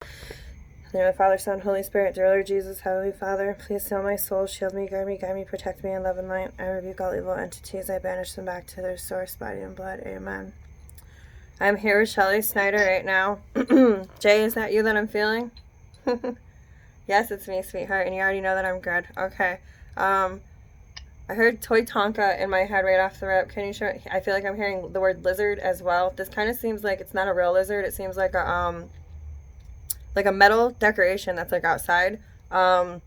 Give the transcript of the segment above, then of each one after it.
In the name of the Father, Son, Holy Spirit, dear Lord Jesus, Heavenly Father, please heal my soul, shield me, guide me, protect me in love and light. I rebuke all evil entities, I banish them back to their source, body and blood. Amen. I'm here with Shelly Snyder right now. Jay, is that you that I'm feeling? Yes, it's me, sweetheart, and you already know that I'm good. Okay. I heard Toy Tonka in my head right off the rip. Can you show me? I feel like I'm hearing the word lizard as well. This kind of seems like it's not a real lizard. It seems like a metal decoration that's like outside. Can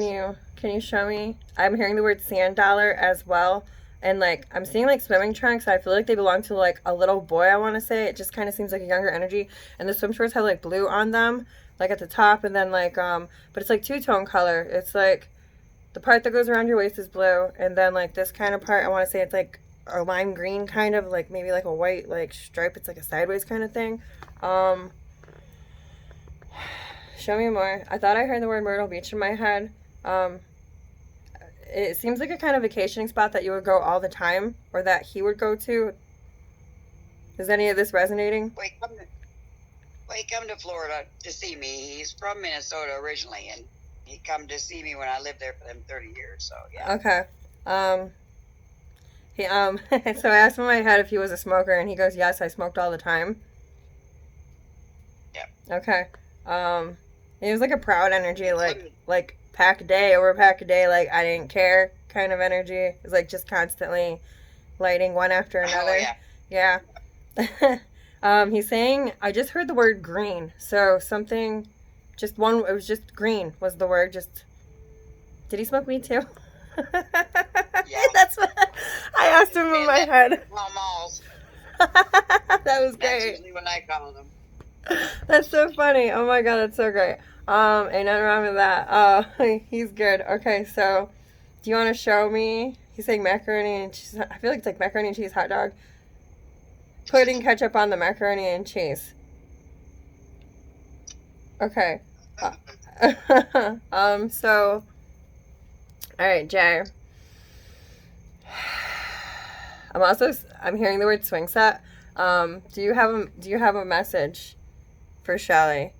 you show me? I'm hearing the word sand dollar as well. And like I'm seeing like swimming trunks. I feel like they belong to like a little boy, I wanna say. It just kinda seems like a younger energy. And the swim shorts have like blue on them, like at the top, and then like but it's like two-tone color. It's like the part that goes around your waist is blue, and then like this kind of part, I want to say it's like a lime green kind of, like maybe like a white like stripe. It's like a sideways kind of thing. Um, Show me more. I thought I heard the word Myrtle Beach in my head. Um, it seems like a kind of vacationing spot that you would go all the time, or that he would go to. Is any of this resonating? He come to Florida to see me. He's from Minnesota originally, and he come to see me when I lived there for them 30 years. So yeah. Okay. He So I asked him in my head if he was a smoker, and he goes, "Yes, I smoked all the time." Yeah. Okay. It was like a proud energy, like pack a day over pack a day, like I didn't care kind of energy. It was like just constantly lighting one after another. Oh, yeah. Yeah. He's saying I just heard the word green, so something, just one. It was just green was the word. Just did he smoke weed too? Yeah. That's what I asked him in my head. Malls. That was great. That's usually what I call them. That's so funny. Oh my god, that's so great. Ain't nothing wrong with that. He's good. Okay, so do you want to show me? He's saying macaroni and cheese. I feel like it's like macaroni and cheese hot dog. Putting ketchup on the macaroni and cheese. Okay. So, all right, Jay. I'm hearing the word swing set. Do you have a message for Shelly?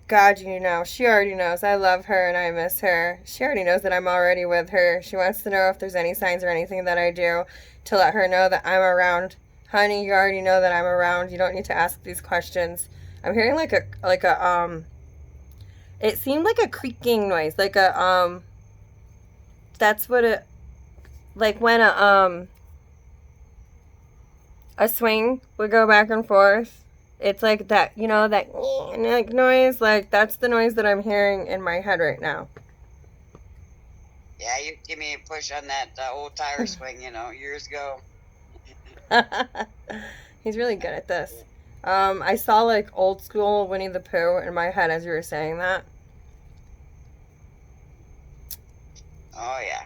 God, you know, she already knows I love her and I miss her. She already knows that I'm already with her. She wants to know if there's any signs or anything that I do to let her know that I'm around. Honey, you already know that I'm around. You don't need to ask these questions. I'm hearing like a it seemed like a creaking noise, like that's what it, like when a swing would go back and forth. It's like that, you know, that like noise. Like that's the noise that I'm hearing in my head right now. Yeah, you give me a push on that old tire swing, years ago. He's really good at this. I saw like old school Winnie the Pooh in my head as you were saying that. Oh yeah.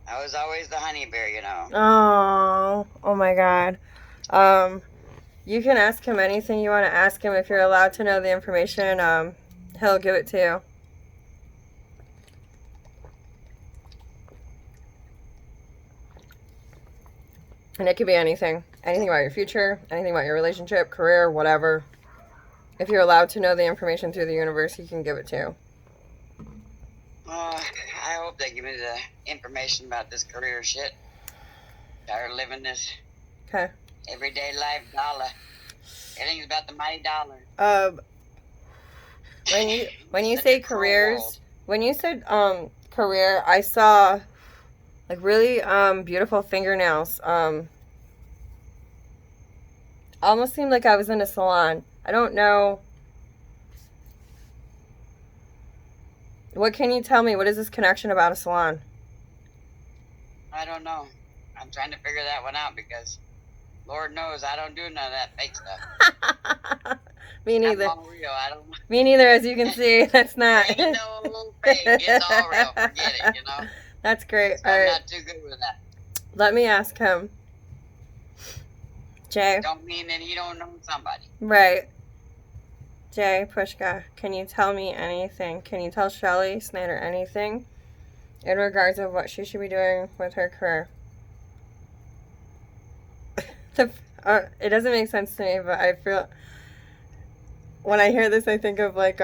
I was always the honey bear, Oh my god. You can ask him anything you want to ask him. If you're allowed to know the information, he'll give it to you. And it could be anything. Anything about your future, anything about your relationship, career, whatever. If you're allowed to know the information through the universe, he can give it to you. I hope they give me the information about this career shit. Tired of living this everyday life dollar. Everything's about the mighty dollar. When you say careers, when you said career, I saw like really beautiful fingernails. Almost seemed like I was in a salon. I don't know. What can you tell me? What is this connection about a salon? I don't know. I'm trying to figure that one out because Lord knows I don't do none of that fake stuff. Me neither. I'm all real. I don't. Me neither, as you can see. That's not. Ain't no fake. It's all real. Forget it, That's great. So I'm not too good with that. Let me ask him. Jay. Don't mean that he don't know somebody. Right. Jay Pushka, can you tell me anything? Can you tell Shelly Snyder anything in regards of what she should be doing with her career? It doesn't make sense to me, but I feel when I hear this, I think of like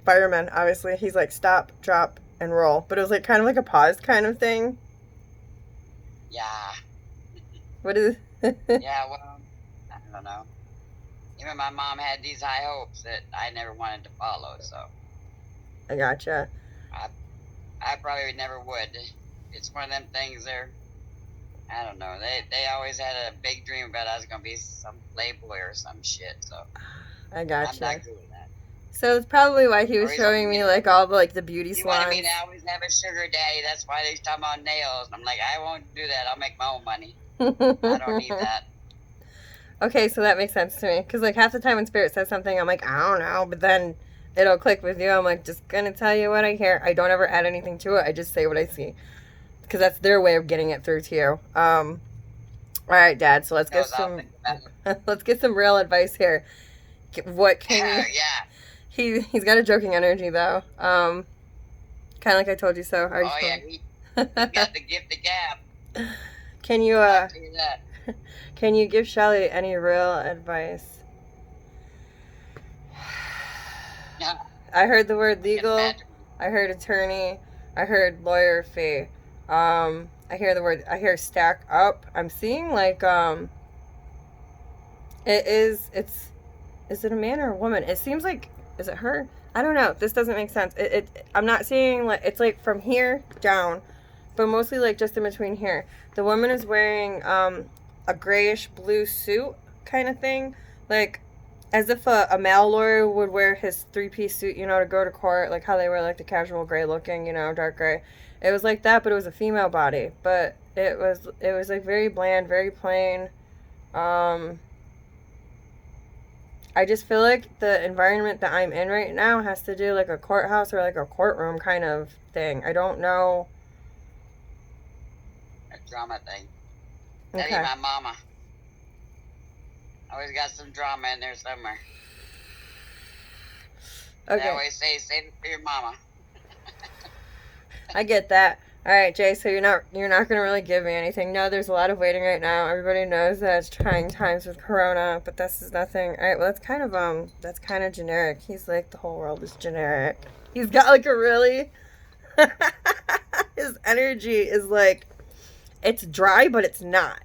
fireman. Obviously, he's like stop, drop, and roll, but it was like kind of like a pause kind of thing. Yeah. What is? Yeah, well, I don't know. Even my mom had these high hopes that I never wanted to follow, so. I gotcha. I probably never would. It's one of them things there. I don't know. They always had a big dream about I was going to be some playboy or some shit, so. I gotcha. I'm not good with that. So it's probably why he was showing me like all the like the beauty salons. You wanted me to always have a sugar daddy. That's why they talking about nails. I'm like, I won't do that. I'll make my own money. I don't need that. Okay, so that makes sense to me. Because like half the time when Spirit says something, I'm like, I don't know. But then it'll click with you. I'm like, just going to tell you what I hear. I don't ever add anything to it. I just say what I see. Because that's their way of getting it through to you. All right, Dad. So let's get some real advice here. What can you... Yeah. He's got a joking energy, though. Kind of like I told you so. He got the gift of gab. Can you, can you give Shelly any real advice? No. I heard the word legal. I heard attorney. I heard lawyer fee. I hear stack up. I'm seeing like, is it a man or a woman? It seems like, is it her? I don't know. This doesn't make sense. I'm not seeing like, it's like from here down, but mostly like just in between here. The woman is wearing, a grayish blue suit kind of thing. Like, as if a male lawyer would wear his 3-piece suit, you know, to go to court. Like how they wear like the casual gray looking, you know, dark gray. It was like that, but it was a female body. But it was like very bland, very plain. I just feel like the environment that I'm in right now has to do like a courthouse or like a courtroom kind of thing. I don't know. A drama thing. Okay. Tell you my mama. Always got some drama in there somewhere. Okay. They always say, save it for your mama. I get that. All right, Jay, so you're not going to really give me anything. No, there's a lot of waiting right now. Everybody knows that it's trying times with Corona, but this is nothing. All right, well, that's kind of generic. He's like, the whole world is generic. He's got like a really, his energy is like, it's dry, but it's not.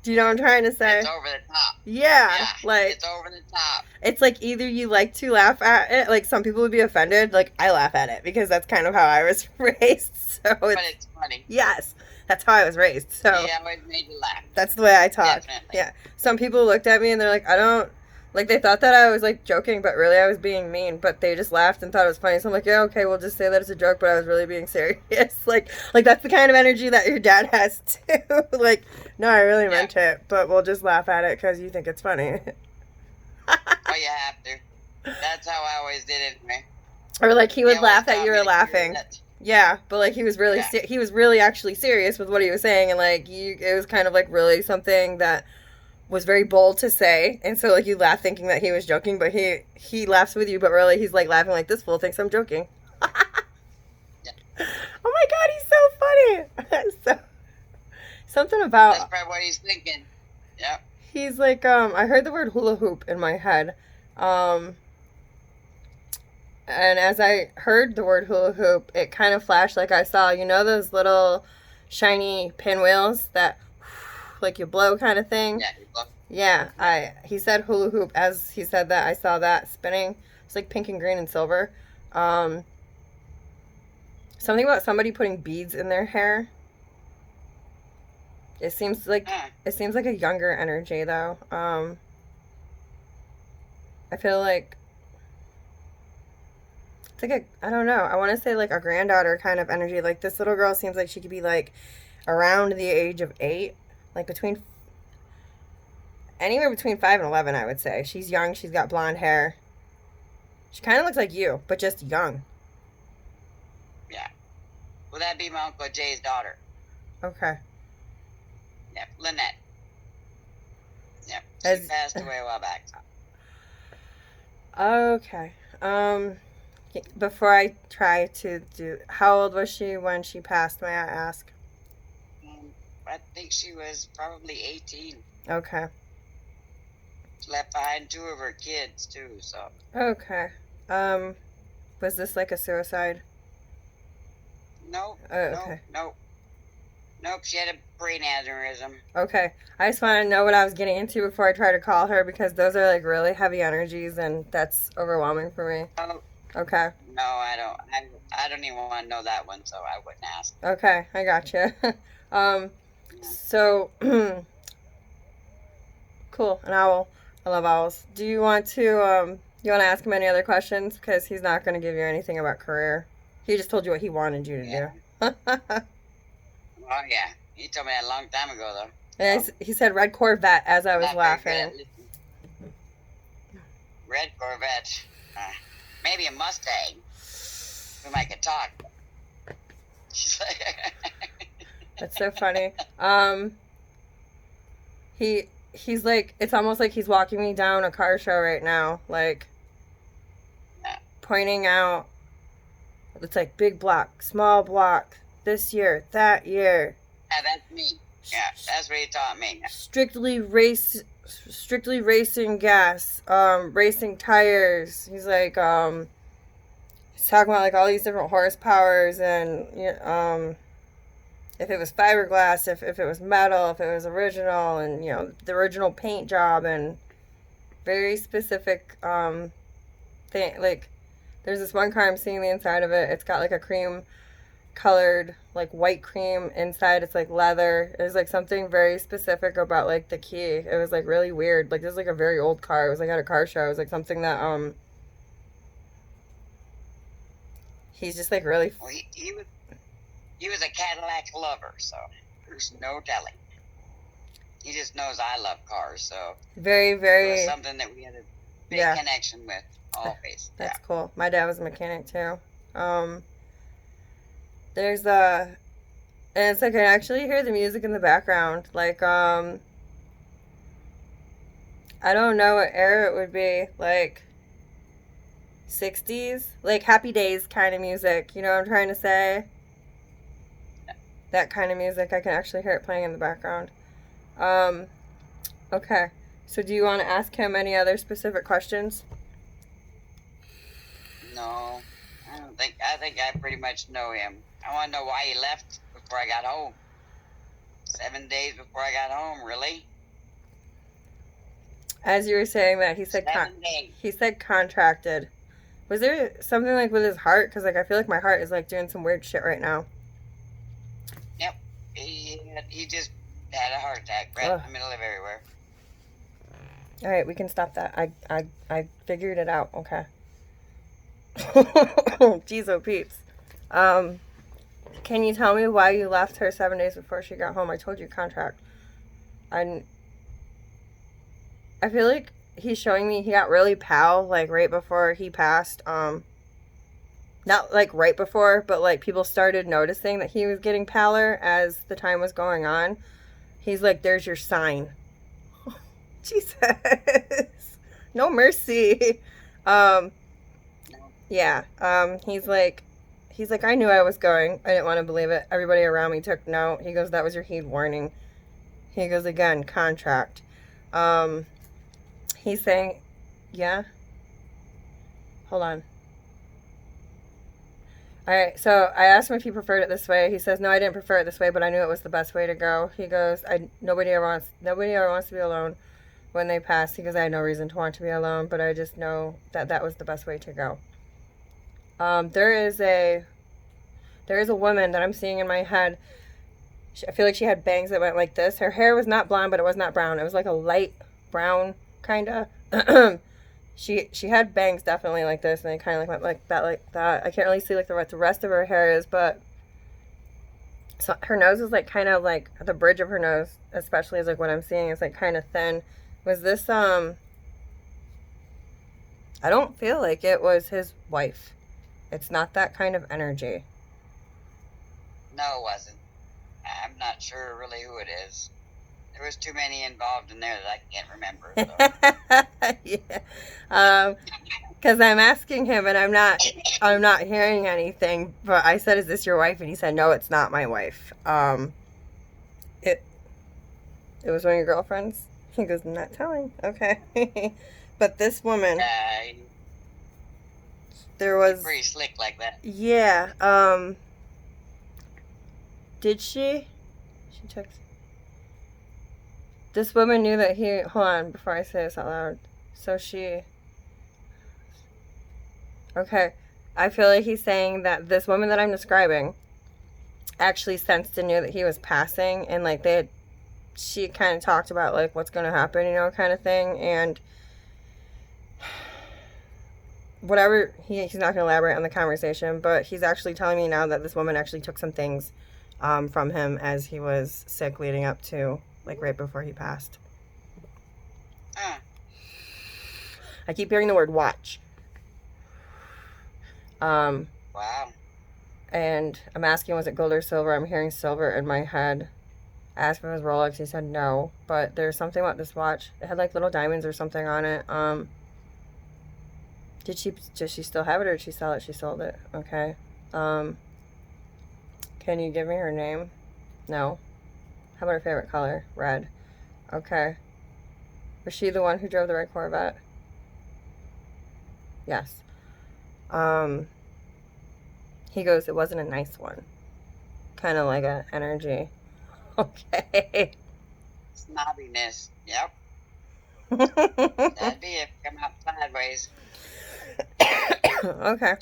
Do you know what I'm trying to say? It's over the top. Yeah, like it's over the top. It's like either you like to laugh at it, like some people would be offended, like I laugh at it because that's kind of how I was raised. So but it's funny. Yes, that's how I was raised. So yeah, it always made you laugh. That's the way I talk. Definitely. Yeah. Some people looked at me and they're like, I don't like. They thought that I was like joking, but really I was being mean. But they just laughed and thought it was funny. So I'm like, yeah, okay, we'll just say that it's a joke, but I was really being serious. like that's the kind of energy that your dad has too. Like, no, I really meant it, but we'll just laugh at it because you think it's funny. Oh, you have to. That's how I always did it, man. Or like he would laugh that you were laughing. Yeah, but like he was really he was really actually serious with what he was saying, and like it was kind of like really something that was very bold to say, and so like you laugh thinking that he was joking, but he laughs with you, but really he's like laughing like this fool thinks I'm joking. Yeah. Oh my god, he's so funny. So, something about that's probably what he's thinking. Yeah. He's like I heard the word hula hoop in my head. And as I heard the word hula hoop, it kind of flashed like I saw, you know, those little shiny pinwheels that like you blow kind of thing. Yeah, you blow. Yeah, he said hula hoop. As he said that, I saw that spinning. It's like pink and green and silver. Something about somebody putting beads in their hair. It seems like a younger energy though. I feel like it's like I don't know. I want to say like a granddaughter kind of energy. Like this little girl seems like she could be like around the age of 8, like anywhere between 5 and 11, I would say. She's young. She's got blonde hair. She kind of looks like you, but just young. Yeah. Well, that'd be my Uncle Jay's daughter. Okay. Yep, Lynette. Yep, she passed away a while back. Okay. Before I try to do... How old was she when she passed, may I ask? I think she was probably 18. Okay. She left behind 2 of her kids, too, so. Okay. Was this like a suicide? Nope. Oh, okay. Nope, she had a brain aneurysm. Okay. I just want to know what I was getting into before I try to call her, because those are like really heavy energies and that's overwhelming for me. Oh. Okay. No, I don't. I don't even want to know that one, so I wouldn't ask. Okay, I gotcha. So, cool. An owl. I love owls. Do you want to ask him any other questions? Because he's not going to give you anything about career. He just told you what he wanted you to do. Oh, yeah. He told me that a long time ago, though. And he said red Corvette as I was laughing. Red Corvette. Maybe a Mustang. We might could talk. That's so funny. He's like, it's almost like he's walking me down a car show right now, like pointing out, it's like big block, small block, this year, that year. Yeah, that's me. Yeah, that's what he taught me. Strictly racing gas, racing tires. He's like, he's talking about like all these different horsepowers and if it was fiberglass, if it was metal, if it was original, and the original paint job, and very specific thing. Like, there's this one car I'm seeing the inside of it. It's got like a cream colored, like white cream inside. It's like leather. There's like something very specific about like the key. It was like really weird. Like, this is like a very old car. It was like at a car show. It was like something that he's just like really. Well, he was a Cadillac lover, so there's no telling. He just knows I love cars, so very, very. It was something that we had a big connection with, always. That's cool. My dad was a mechanic too. There's and it's like I actually hear the music in the background. Like, I don't know what era it would be. Like 60s, like Happy Days kind of music. You know what I'm trying to say? That kind of music. I can actually hear it playing in the background. Okay. So do you want to ask him any other specific questions? No. I think I pretty much know him. I want to know why he left before I got home. 7 days before I got home, really? As you were saying that, he said 7 days. He said contracted. Was there something like with his heart? Because like I feel like my heart is like doing some weird shit right now. Yep. He just had a heart attack right in the middle of everywhere. All right, we can stop that. I figured it out. Okay. Jeez, oh peeps. Can you tell me why you left her 7 days before she got home? I told you contract. I feel like he's showing me he got really pale, like right before he passed. Not like right before, but like people started noticing that he was getting paler as the time was going on. He's like, there's your sign. Jesus. No mercy. Yeah. He's like, I knew I was going. I didn't want to believe it. Everybody around me took note. He goes, that was your heed warning. He goes, again, contract. He's saying, yeah. Hold on. All right, so I asked him if he preferred it this way. He says, no, I didn't prefer it this way, but I knew it was the best way to go. He goes, nobody ever wants to be alone when they pass. He goes, I had no reason to want to be alone, but I just know that was the best way to go. There is a woman that I'm seeing in my head. I feel like she had bangs that went like this. Her hair was not blonde, but it was not brown. It was like a light brown, kind of. She had bangs definitely like this, and it kind of went like that. I can't really see like what the rest of her hair is, but so her nose is like kind of like the bridge of her nose, especially is like what I'm seeing is like kind of thin. Was this I don't feel like it was his wife. It's not that kind of energy. No, it wasn't. I'm not sure really who it is. There was too many involved in there that I can't remember. So. Yeah. Because I'm asking him and I'm not hearing anything. But I said, "Is this your wife?" And he said, "No, it's not my wife. It was one of your girlfriends." He goes, I'm not telling. Okay. But this woman, there was pretty slick like that. Yeah. Did she? She checks. This woman knew that he. Hold on, before I say this out loud. So she. Okay. I feel like he's saying that this woman that I'm describing actually sensed and knew that he was passing, and like she kind of talked about like what's going to happen, you know, kind of thing, and whatever, he's not going to elaborate on the conversation, but he's actually telling me now that this woman actually took some things from him as he was sick leading up to, like, right before he passed. I keep hearing the word watch. Wow. And I'm asking, was it gold or silver? I'm hearing silver in my head. I asked him if it was Rolex. He said no, but there's something about this watch. It had like little diamonds or something on it. Does she still have it, or did she sell it? She sold it. Okay. Can you give me her name? No. How about her favorite color? Red. Okay. Was she the one who drove the red Corvette? Yes. He goes, it wasn't a nice one. Kind of like a energy. Okay. Snobbiness. Yep. That'd be it. Come out sideways. Okay.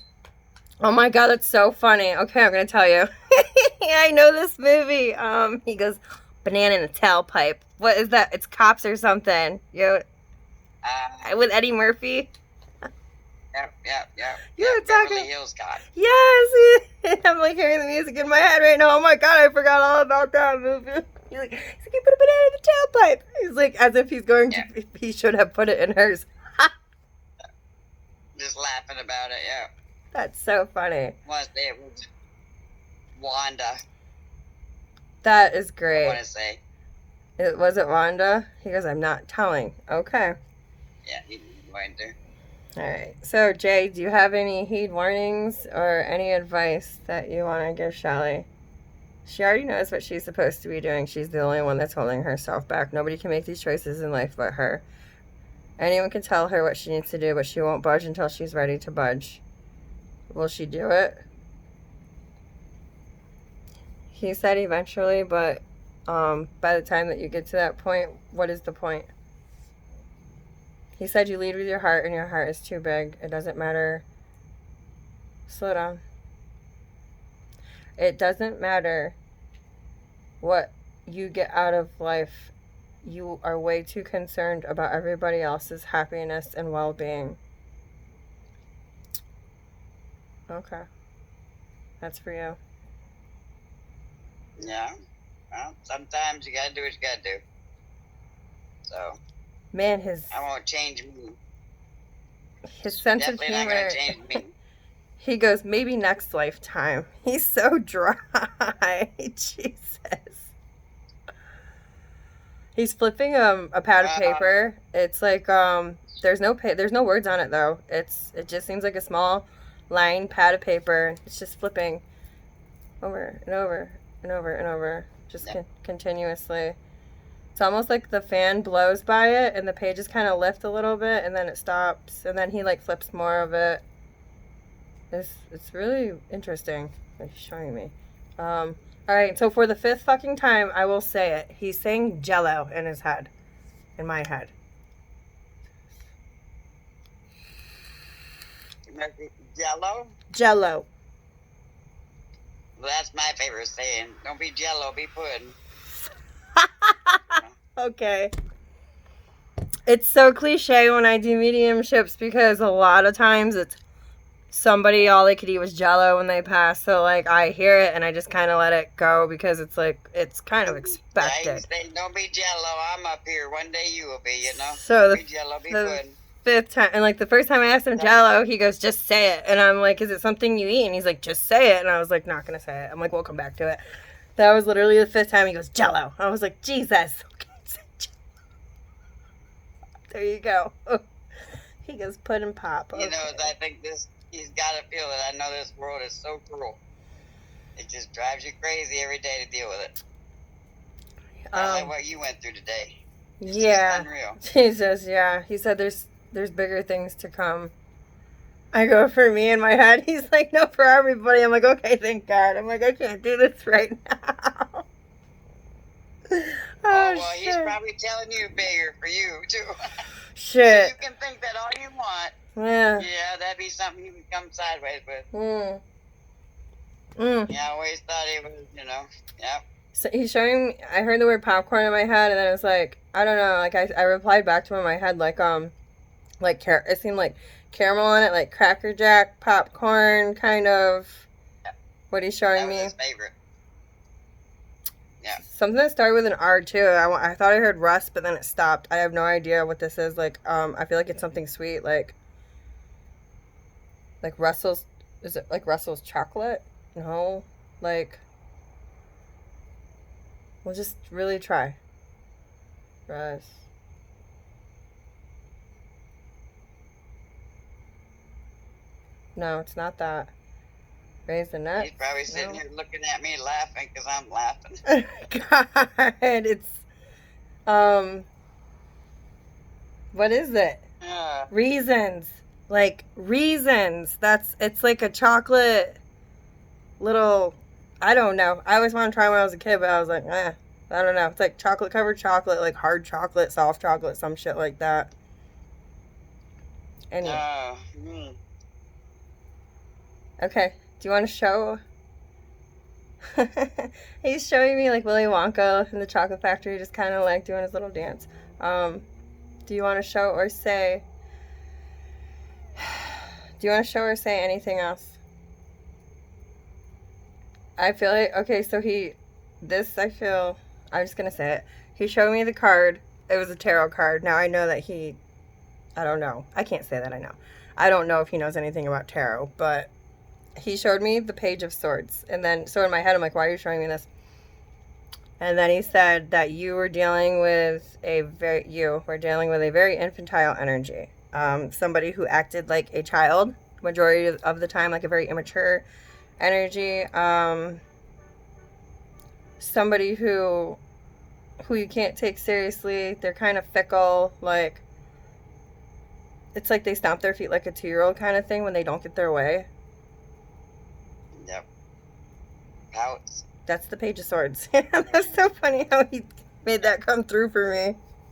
Oh my god, that's so funny. Okay, I'm gonna tell you. I know this movie. He goes, banana in a tailpipe. What is that? It's Cops or something. With Eddie Murphy. Yep. You're talking. Beverly Hills Cop. Yes. I'm like hearing the music in my head right now. Oh my god, I forgot all about that movie. He's like, he put a banana in the tailpipe. He's like, as if he's going to. He should have put it in hers. Just laughing about it, yeah. That's so funny. Was it was Wanda? That is great. I want to say. Was it Wanda? He goes, I'm not telling. Okay. Yeah, he went there. All right. So, Jay, do you have any heed warnings or any advice that you want to give Shelly? She already knows what she's supposed to be doing. She's the only one that's holding herself back. Nobody can make these choices in life but her. Anyone can tell her what she needs to do, but she won't budge until she's ready to budge. Will she do it? He said eventually, but by the time that you get to that point, what is the point? He said you lead with your heart, and your heart is too big. It doesn't matter. Slow down. It doesn't matter what you get out of life. You are way too concerned about everybody else's happiness and well-being. Okay. That's for you. Yeah. Well, sometimes you gotta do what you gotta do. So. Man, I won't change me. His sense Definitely of humor. Not gonna change me. He goes, maybe next lifetime. He's so dry. Jesus. He's flipping a pad of paper. It's like there's no words on it though. It just seems like a small line pad of paper. It's just flipping over and over and over and over, just continuously. It's almost like the fan blows by it and the pages kind of lift a little bit and then it stops and then he like flips more of it. It's really interesting. He's showing me. All right, so for the 5th fucking time, I will say it. He's saying Jello in his head, in my head. Jello? Jello. Well, that's my favorite saying. Don't be Jello, be pudding. Okay. It's so cliche when I do mediumships because a lot of times it's somebody, all they could eat was Jello when they pass. So, like, I hear it and I just kind of let it go because it's like, it's kind of expected. Don't be Jello, I'm up here. One day you will be, you know? So be Jello, be pudding. 5th time, and like the first time I asked him Jello, he goes, just say it. And I'm like, is it something you eat? And he's like, just say it. And I was like, not gonna say it. I'm like, we'll come back to it. That was literally the 5th time he goes, Jello. I was like, Jesus. Okay, say Jello. There you go. He goes, pudding pop. Okay. You know, I think he's got to feel it. I know this world is so cruel. It just drives you crazy every day to deal with it. Like what you went through today. Yeah. Jesus, yeah. He said there's bigger things to come. I go, for me in my head. He's like, no, for everybody. I'm like, okay, thank God. I'm like, I can't do this right now. Well, shit. He's probably telling you bigger for you, too. Shit. So you can think that all you want. Yeah. Yeah, that'd be something you would come sideways with. Yeah, I always thought he was, yeah. So he's showing me, I heard the word popcorn in my head, and then it was like, I don't know, like, I replied back to him in my head, like, it seemed like caramel on it, like Cracker Jack, popcorn, kind of, what he's showing me. That was his favorite. Yeah. Something that started with an R, too. I thought I heard Rust, but then it stopped. I have no idea what this is. Like, I feel like it's something sweet, like Russell's, is it like Russell's chocolate? No, like, we'll just really try. Russ. No, it's not that. Raise the nuts. He's probably sitting here looking at me laughing because I'm laughing. God, it's, what is it? Reasons. Like, Reasons. It's like a chocolate little, I don't know. I always wanted to try when I was a kid, but I was like, I don't know. It's like chocolate covered chocolate, like hard chocolate, soft chocolate, some shit like that. Anyway. Okay. Do you want to show? He's showing me like Willy Wonka in the chocolate factory, just kind of like doing his little dance. Do you want to show or say? Do you want to show or say anything else? I feel like, okay, so I'm just going to say it. He showed me the card. It was a tarot card. Now I know that I don't know. I can't say that I know. I don't know if he knows anything about tarot, but he showed me the Page of Swords. And then, so in my head, I'm like, why are you showing me this? And then he said that you were dealing with a very infantile energy. Somebody who acted like a child majority of the time, like a very immature energy. Somebody who you can't take seriously. They're kind of fickle. Like, it's like they stomp their feet like a 2-year-old kind of thing when they don't get their way. Yep. Pouts. That's the Page of Swords. That's so funny how he made that come through for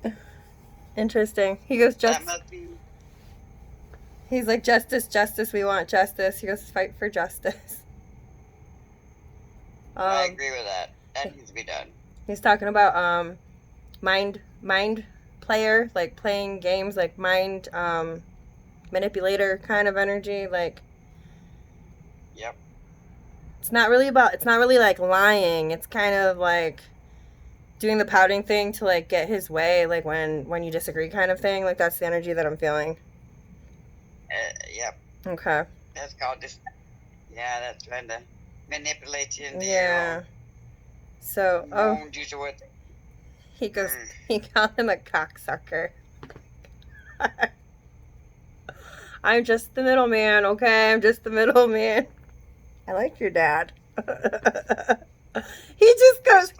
me. Interesting. He goes, he's like, justice, we want justice. He goes, fight for justice. I agree with that. That needs to be done. He's talking about mind player, like playing games, like mind manipulator kind of energy, like. Yep. It's not really like lying. It's kind of like doing the pouting thing to like get his way, like when you disagree kind of thing. Like, that's the energy that I'm feeling. Yep. Okay. That's called that's trying to manipulate you into your own. So, he goes, he called him a cocksucker. I'm just the middleman, okay? I'm just the middleman. I like your dad. He just goes,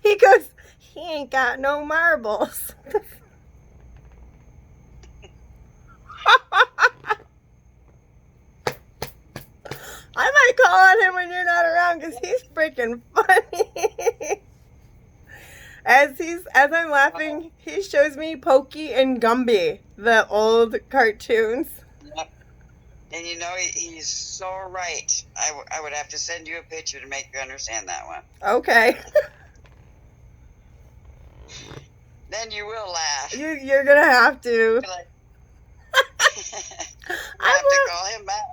he goes, he ain't got no marbles. I might call on him when you're not around because he's freaking funny. As I'm laughing, he shows me Pokey and Gumby, the old cartoons. Yep. And he's so right. I would have to send you a picture to make you understand that one. Okay. Then you will laugh. You're gonna have to. I have to call him back.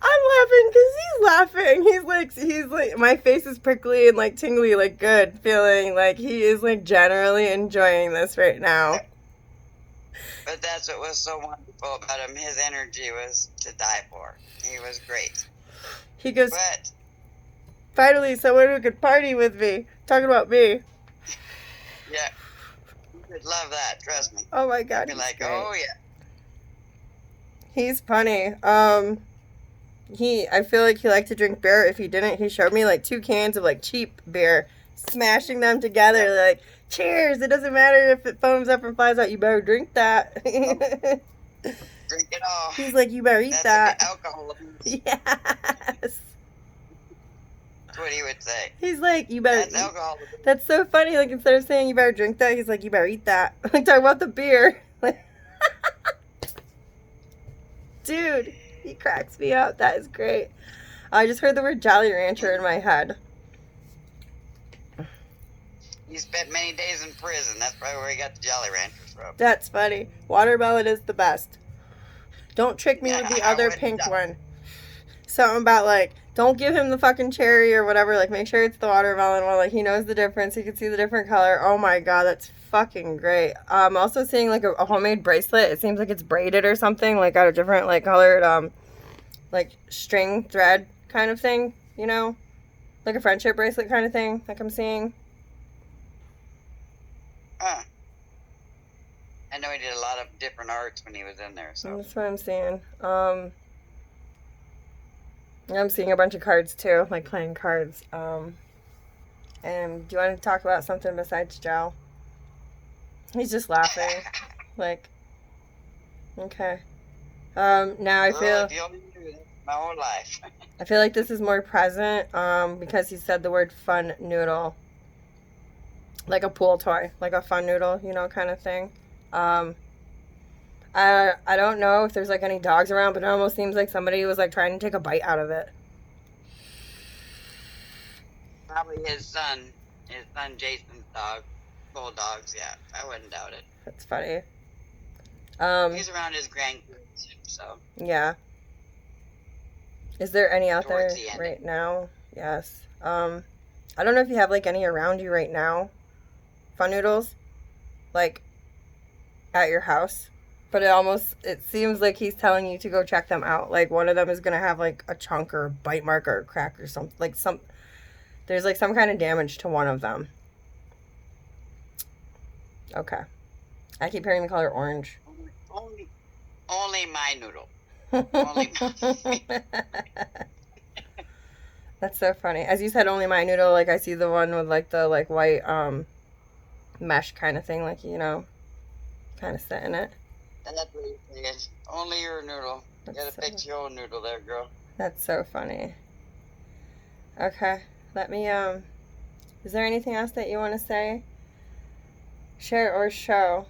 I'm laughing because he's laughing. He's like, my face is prickly and like tingly, like good feeling. Like, he is like generally enjoying this right now. But that's what was so wonderful about him. His energy was to die for. He was great. He goes, finally someone who could party with me. Talking about me. Yeah. You would love that, trust me. Oh my God. You'd be like, great. Oh yeah. He's funny. I feel like he liked to drink beer. If he didn't, he showed me like 2 cans of like cheap beer. smashing them together. Like, cheers. It doesn't matter if it foams up and flies out. You better drink that. Drink it all. He's like, you better eat that. Alcohol abuse. Yes. That's what he would say. He's like, you better. That's alcohol abuse. That's so funny. Like, instead of saying you better drink that, he's like, you better eat that. Like, talk about the beer. Like, dude, he cracks me up. That is great. I just heard the word Jolly Rancher in my head. He spent many days in prison. That's probably where he got the Jolly Ranchers from. That's funny. Watermelon is the best. Don't trick me with the other pink one. Something about, like, don't give him the fucking cherry or whatever. Like, make sure it's the watermelon one. Like, he knows the difference. He can see the different color. Oh, my God. That's fucking great. I'm also seeing, like, a homemade bracelet. It seems like it's braided or something. Like, got a different, like, colored, like, string thread kind of thing. You know? Like a friendship bracelet kind of thing. Like I'm seeing. Huh. I know he did a lot of different arts when he was in there. So that's what I'm seeing. I'm seeing a bunch of cards too, like playing cards. And do you want to talk about something besides Joe? He's just laughing. Like, okay. Now I feel my whole life. I feel like this is more present because he said the word fun noodle. Like a pool toy, like a fun noodle, you know, kind of thing. I don't know if there's like any dogs around, but it almost seems like somebody was like trying to take a bite out of it. Probably his son Jason's dog, bulldogs. Yeah, I wouldn't doubt it. That's funny. He's around his grandkids, so yeah. Is there any out there right now? Yes. I don't know if you have like any around you right now. Fun noodles, like at your house. But it seems like he's telling you to go check them out. Like one of them is gonna have like a chunk or a bite mark or a crack or something. Like there's like some kind of damage to one of them. Okay. I keep hearing the color orange. Only my noodle. Only my. That's so funny. As you said, only my noodle. Like I see the one with like the like white mesh kind of thing. Like, you know, kind of set in it. That's what he says. Only your noodle. You gotta fix your own noodle there, girl. That's so funny. Okay. Let me, is there anything else that you want to say? Share or show?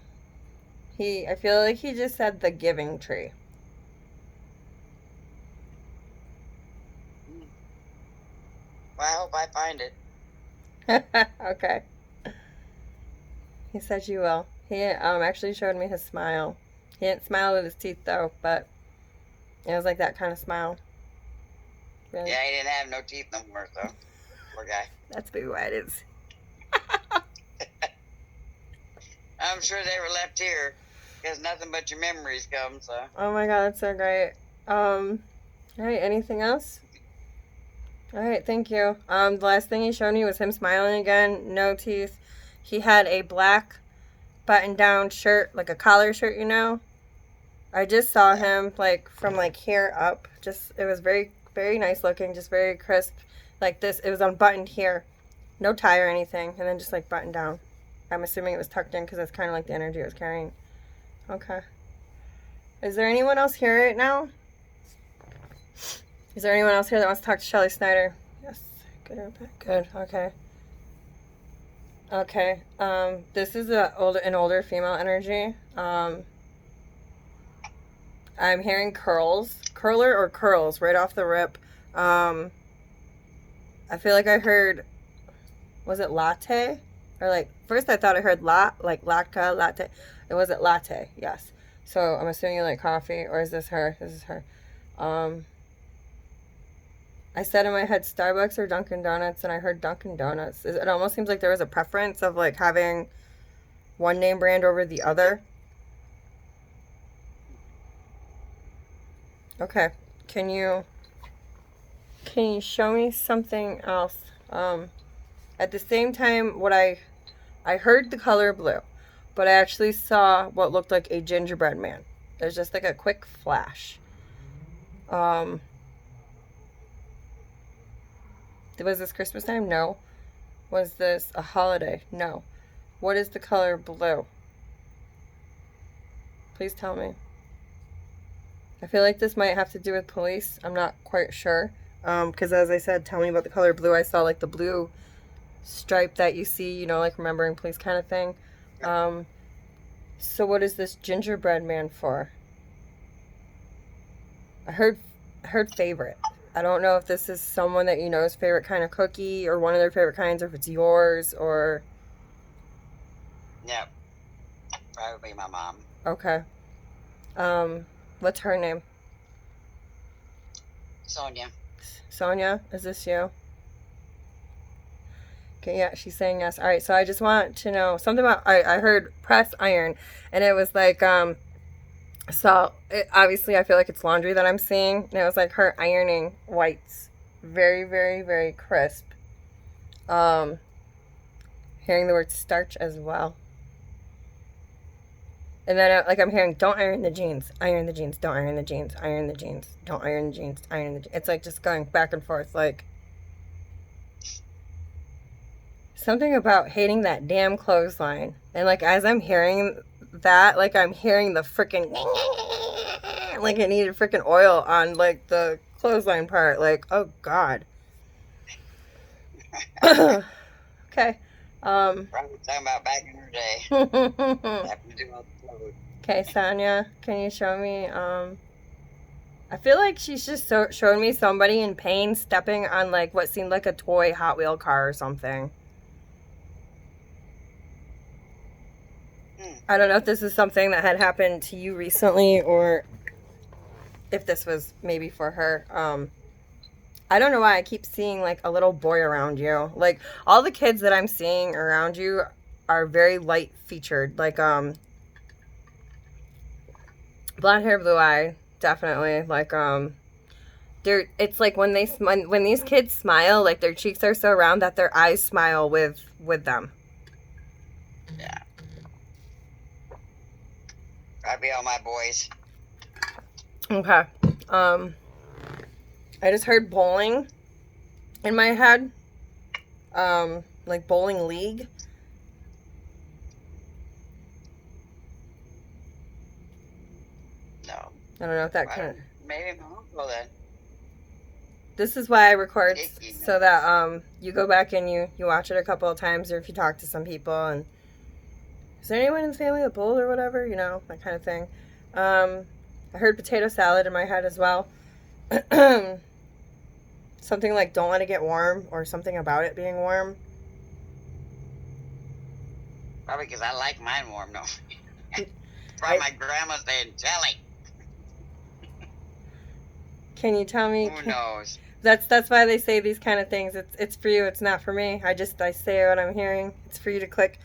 I feel like he just said the giving tree. Well, I hope I find it. Okay. He said you will. He actually showed me his smile. He didn't smile with his teeth though, but it was like that kind of smile. Really? Yeah, he didn't have no teeth no more, so poor guy. That's maybe why it is. I'm sure they were left here because nothing but your memories come. So. Oh my God, that's so great. All right, anything else? All right, thank you. The last thing he showed me was him smiling again, no teeth. He had a black button-down shirt, like a collar shirt, you know. I just saw him like from like here up. Just it was very, very nice looking, just very crisp, like this. It was unbuttoned here, no tie or anything, and then just like buttoned down. I'm assuming it was tucked in because that's kind of like the energy it was carrying. Okay. Is there anyone else here right now? Is there anyone else here that wants to talk to Shelly Snyder? Yes. Good. Good. Okay. Okay. This is an older female energy. I'm hearing curler or curls right off the rip. I feel like I heard, was it latte? Or like, first I thought I heard like latke, latte. It wasn't latte, yes. So I'm assuming you like coffee, or is this her? This is her. I said in my head Starbucks or Dunkin' Donuts, and I heard Dunkin' Donuts. It almost seems like there was a preference of like having one name brand over the other. Okay, can you show me something else? At the same time, what I heard the color blue, but I actually saw what looked like a gingerbread man. There's just like a quick flash. Was this Christmas time? No. Was this a holiday? No. What is the color blue? Please tell me. I feel like this might have to do with police. I'm not quite sure. Because as I said, tell me about the color blue. I saw like the blue stripe that you see, you know, like remembering police kind of thing. So what is this gingerbread man for? I heard favorite. I don't know if this is someone that you know's favorite kind of cookie or one of their favorite kinds, or if it's yours or... Yep. Probably my mom. Okay. What's her name? Sonia. Sonia? Is this you? Okay, yeah, she's saying yes. All right, so I just want to know something about... I heard press iron, and it was like, so, obviously, I feel like it's laundry that I'm seeing, and it was like her ironing whites. Very, very, very crisp. Hearing the word starch as well. And then, like, I'm hearing, don't iron the jeans, iron the jeans, don't iron the jeans, iron the jeans, don't iron the jeans, iron the jeans. It's like just going back and forth, like... Something about hating that damn clothesline. And, like, as I'm hearing that, like, I'm hearing the freaking... Like, it needed freaking oil on, like, the clothesline part. Like, oh, God. Okay. Probably talking about back in her day. Having to do all the clothes. Okay, Sonia, can you show me, I feel like she's just showing me somebody in pain stepping on, like, what seemed like a toy Hot Wheel car or something. I don't know if this is something that had happened to you recently or if this was maybe for her. I don't know why I keep seeing, like, a little boy around you. Like, all the kids that I'm seeing around you are very light featured. Like, blonde hair, blue eye, definitely. Like, it's like when these kids smile, like, their cheeks are so round that their eyes smile with them. Yeah. Probably all my boys. Okay. I just heard bowling in my head. Like bowling league. No. I don't know if that can... Maybe my uncle then. This is why I record, so that you go back and you watch it a couple of times, or if you talk to some people and... Is there anyone in the family that bowled or whatever? You know, that kind of thing. I heard potato salad in my head as well. Something like don't let it get warm, or something about it being warm. Probably because I like mine warm, no. Probably my grandma saying jelly. Can you tell me? Who knows? That's why they say these kind of things. It's for you. It's not for me. I say what I'm hearing. It's for you to click.